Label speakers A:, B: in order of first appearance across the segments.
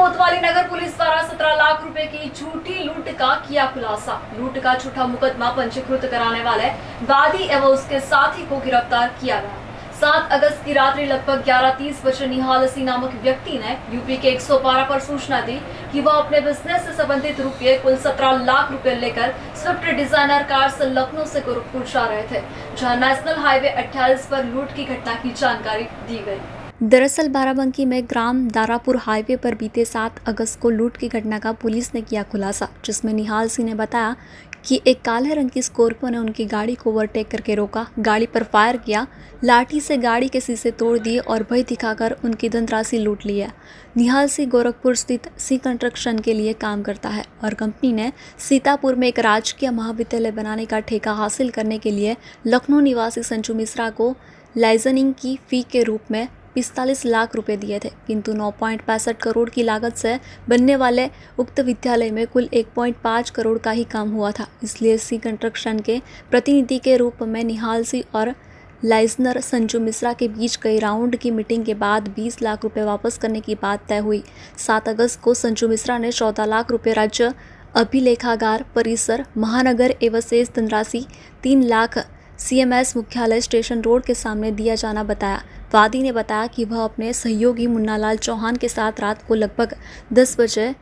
A: कोतवाली नगर पुलिस द्वारा 17 लाख रुपए की झूठी लूट का किया खुलासा। लूट का झूठा मुकदमा पंजीकृत कराने वाले वादी एवं उसके साथी को गिरफ्तार किया गया। 7 अगस्त की रात्रि लगभग 11:30 बजे निहाल सिंह नामक व्यक्ति ने यूपी के 112 पर सूचना दी कि वह अपने बिजनेस से संबंधित रुपये कुल 17 लाख रुपए लेकर स्विफ्ट डिजाइनर कार से लखनऊ से गोरखपुर जा रहे थे, जहां नेशनल हाईवे 28 पर लूट की घटना की जानकारी दी गई।
B: दरअसल बाराबंकी में ग्राम दारापुर हाईवे पर बीते 7 अगस्त को लूट की घटना का पुलिस ने किया खुलासा, जिसमें निहाल सिंह ने बताया कि एक काले रंग की स्कॉर्पियो ने उनकी गाड़ी को ओवरटेक करके रोका, गाड़ी पर फायर किया, लाठी से गाड़ी के शीशे तोड़ दिए और भय दिखाकर उनकी धनराशि लूट ली है। निहाल सिंह गोरखपुर स्थित सी कंस्ट्रक्शन के लिए काम करता है और कंपनी ने सीतापुर में एक राजकीय महाविद्यालय बनाने का ठेका हासिल करने के लिए लखनऊ निवासी संजू मिश्रा को लाइजनिंग की फी के रूप में 45 लाख रुपए दिए थे, किंतु 9.65 करोड़ की लागत से बनने वाले उक्त विद्यालय में कुल 1.5 करोड़ का ही काम हुआ था। इसलिए सी कंस्ट्रक्शन के प्रतिनिधि के रूप में निहाल सिंह और लाइजनर संजू मिश्रा के बीच कई राउंड की मीटिंग के बाद 20 लाख रुपए वापस करने की बात तय हुई। 7 अगस्त को संजू मिश्रा ने 14 लाख रुपए राज्य अभिलेखागार परिसर महानगर एवं शेष धनराशि 3 लाख CMS मुख्यालय स्टेशन रोड के सामने दिया जाना बताया। वादी ने बताया कि वह अपने सहयोगी मुन्नालाल चौहान के साथ रात को लगभग 10 बजे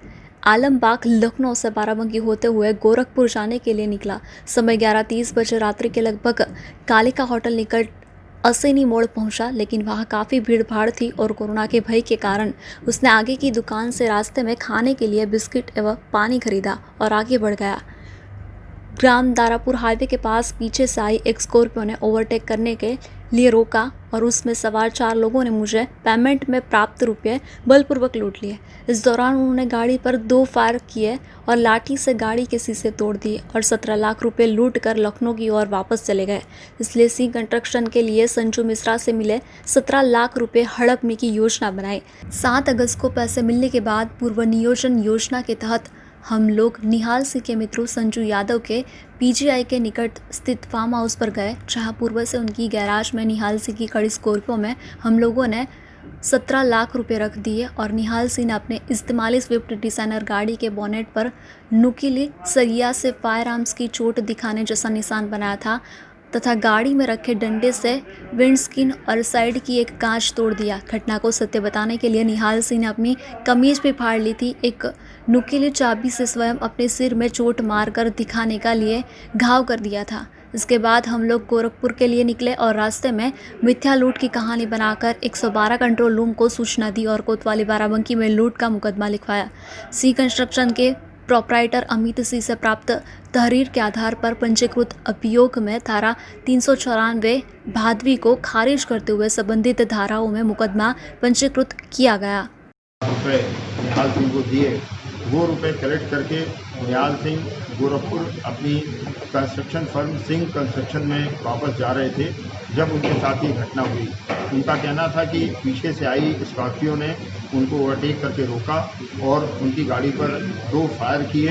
B: आलमबाग लखनऊ से बाराबंकी होते हुए गोरखपुर जाने के लिए निकला। समय 11:30 बजे रात्रि के लगभग कालिका होटल निकट असैनी मोड़ पहुंचा, लेकिन वहां काफ़ी भीड़ भाड़ थी और कोरोना के भय के कारण उसने आगे की दुकान से रास्ते में खाने के लिए बिस्किट एवं पानी खरीदा और आगे बढ़ गया। ग्राम दारापुर हाईवे के पास पीछे से आई एक स्कॉर्पियो ने ओवरटेक करने के लिए रोका और उसमें सवार 4 लोगों ने मुझे पेमेंट में प्राप्त रुपये बलपूर्वक लूट लिए। इस दौरान उन्होंने गाड़ी पर 2 फायर किए और लाठी से गाड़ी के शीशे तोड़ दिए और 17 लाख रुपए लूट कर लखनऊ की ओर वापस चले गए। इसलिए सी कंस्ट्रक्शन के लिए संजू मिश्रा से मिले 17 लाख रुपए हड़पने की योजना बनाई। 7 अगस्त को पैसे मिलने के बाद पूर्व नियोजन योजना के तहत हम लोग निहाल सिंह के मित्रों संजू यादव के PGI के निकट स्थित फार्म हाउस पर गए, जहां पूर्व से उनकी गैराज में निहाल सिंह की खड़ी स्कॉर्पियो में हम लोगों ने 17 लाख रुपए रख दिए और निहाल सिंह ने अपने इस्तेमाली स्विफ्ट डिजाइनर गाड़ी के बोनेट पर नुकीली सरिया से फायर आर्म्स की चोट दिखाने जैसा निशान बनाया था तथा गाड़ी में रखे डंडे से विंडस्क्रीन और साइड की एक कांच तोड़ दिया। घटना को सत्य बताने के लिए निहाल सिंह ने अपनी कमीज भी फाड़ ली थी। एक नुकीली चाबी से स्वयं अपने सिर में चोट मारकर दिखाने का लिए घाव कर दिया था। इसके बाद हम लोग गोरखपुर के लिए निकले और रास्ते में मिथ्या लूट की कहानी बनाकर 112 कंट्रोल रूम को सूचना दी और कोतवाली बाराबंकी में लूट का मुकदमा लिखवाया। सी कंस्ट्रक्शन के प्रोपराइटर अमित सिंह से प्राप्त तहरीर के आधार पर पंजीकृत अभियोग में धारा 394 भादवी को खारिज करते हुए संबंधित धाराओं में मुकदमा पंजीकृत किया गया।
C: रुपए निहाल सिंह को दिए, वो रुपए कलेक्ट करके निहाल सिंह गोरखपुर अपनी कंस्ट्रक्शन फर्म सिंह कंस्ट्रक्शन में वापस जा रहे थे, जब उनके साथ ये घटना हुई। उनका कहना था कि पीछे से आई स्कॉर्पियो ने उनको ओवरटेक करके रोका और उनकी गाड़ी पर 2 फायर किए,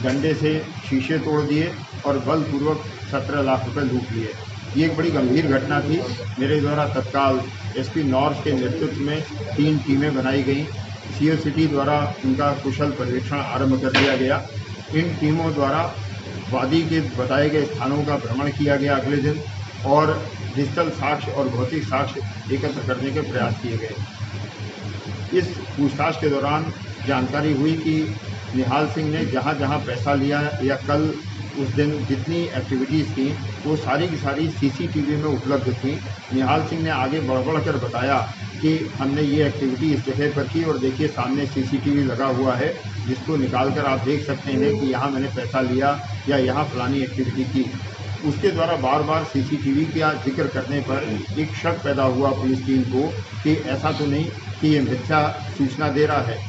C: डंडे से शीशे तोड़ दिए और बलपूर्वक 17 लाख रुपए लूट लिए। ये एक बड़ी गंभीर घटना थी। मेरे द्वारा तत्काल SP नॉर्थ के नेतृत्व में 3 टीमें बनाई गईं। CO सिटी द्वारा उनका कुशल पर्यवेक्षण आरंभ कर दिया गया। इन टीमों द्वारा वादी के बताए गए स्थानों का भ्रमण किया गया अगले दिन और डिजिटल साक्ष्य और भौतिक साक्ष्य एकत्र करने के प्रयास किए गए। इस पूछताछ के दौरान जानकारी हुई कि निहाल सिंह ने जहां जहां पैसा लिया या कल उस दिन जितनी एक्टिविटीज़ थी वो सारी की सारी CCTV में उपलब्ध थी। निहाल सिंह ने आगे बढ़ कर बताया कि हमने ये एक्टिविटी इस जगह पर की और देखिए सामने CCTV लगा हुआ है, जिसको निकाल कर आप देख सकते हैं कि यहाँ मैंने पैसा लिया या यहाँ फलानी एक्टिविटी की। उसके द्वारा बार बार CCTV का जिक्र करने पर एक शक पैदा हुआ पुलिस टीम को कि ऐसा तो नहीं कि ये मिथ्या सूचना दे रहा है।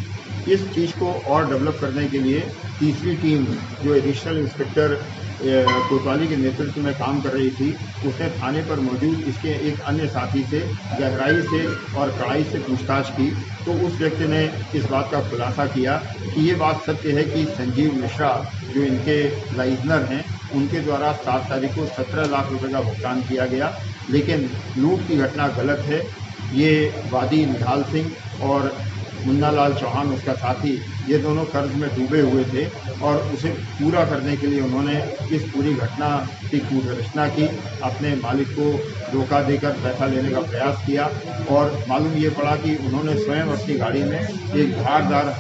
C: इस चीज़ को और डेवलप करने के लिए तीसरी टीम जो एडिशनल इंस्पेक्टर कोतवाली के नेतृत्व में काम कर रही थी, उसने थाने पर मौजूद इसके एक अन्य साथी से गहराई से और कड़ाई से पूछताछ की, तो उस व्यक्ति ने इस बात का खुलासा किया कि ये बात सत्य है कि संजीव मिश्रा जो इनके लाइजनर हैं, उनके द्वारा 7 तारीख को 17 लाख रुपए का भुगतान किया गया, लेकिन लूट की घटना गलत है। ये वादी निहाल सिंह और मुन्ना लाल चौहान उसका साथी, ये दोनों कर्ज में डूबे हुए थे और उसे पूरा करने के लिए उन्होंने इस पूरी घटना की कूटरचना की, अपने मालिक को धोखा देकर पैसा लेने का प्रयास किया और मालूम ये पड़ा कि उन्होंने स्वयं अपनी गाड़ी में एक धारदार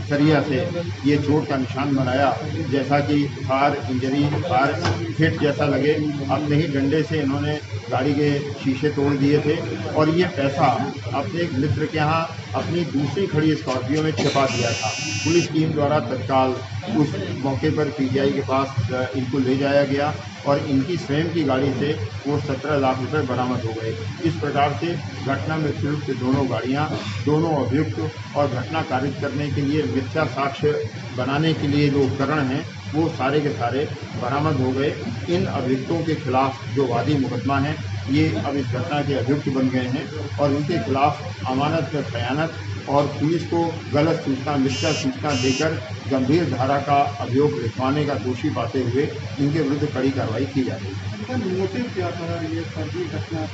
C: सरिया से ये चोट का निशान बनाया, जैसा कि फायर इंजरी, फायर हिट जैसा लगे। अपने ही डंडे से इन्होंने गाड़ी के शीशे तोड़ दिए थे और ये पैसा अपने एक मित्र के यहाँ अपनी दूसरी खड़ी स्कॉर्पियो में छिपा दिया था। पुलिस टीम द्वारा तत्काल उस मौके पर पीजीआई के पास इनको ले जाया गया और इनकी स्वयं की गाड़ी से वो 17 लाख रुपए बरामद हो गए। इस प्रकार से घटना में प्रयुक्त दोनों गाड़ियां, दोनों अभियुक्त और घटना कारित करने के लिए मिथ्या साक्ष्य बनाने के लिए जो उपकरण हैं वो सारे के सारे बरामद हो गए। इन अभियुक्तों के खिलाफ जो वादी मुकदमा है ये अब इस घटना के अभियुक्त बन गए हैं और इनके खिलाफ अमानत में खयानत और पुलिस को गलत सूचना, मिथ्या सूचना देकर गंभीर धारा का अभियोग लिखवाने का दोषी पाते हुए इनके विरुद्ध कड़ी कार्रवाई की जा रही है।
D: मोटिव क्या था ये फर्जी घटना?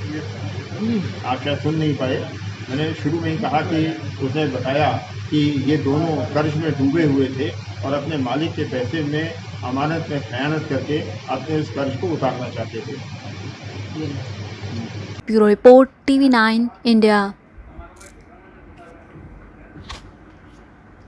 C: आप शायद सुन नहीं पाए, मैंने शुरू में ही कहा कि उसने बताया कि ये दोनों कर्ज में डूबे हुए थे और अपने मालिक के पैसे में अमानत में खयानत करके अपने उस कर्ज को उतारना चाहते थे।
B: Bureau report, TV9 India.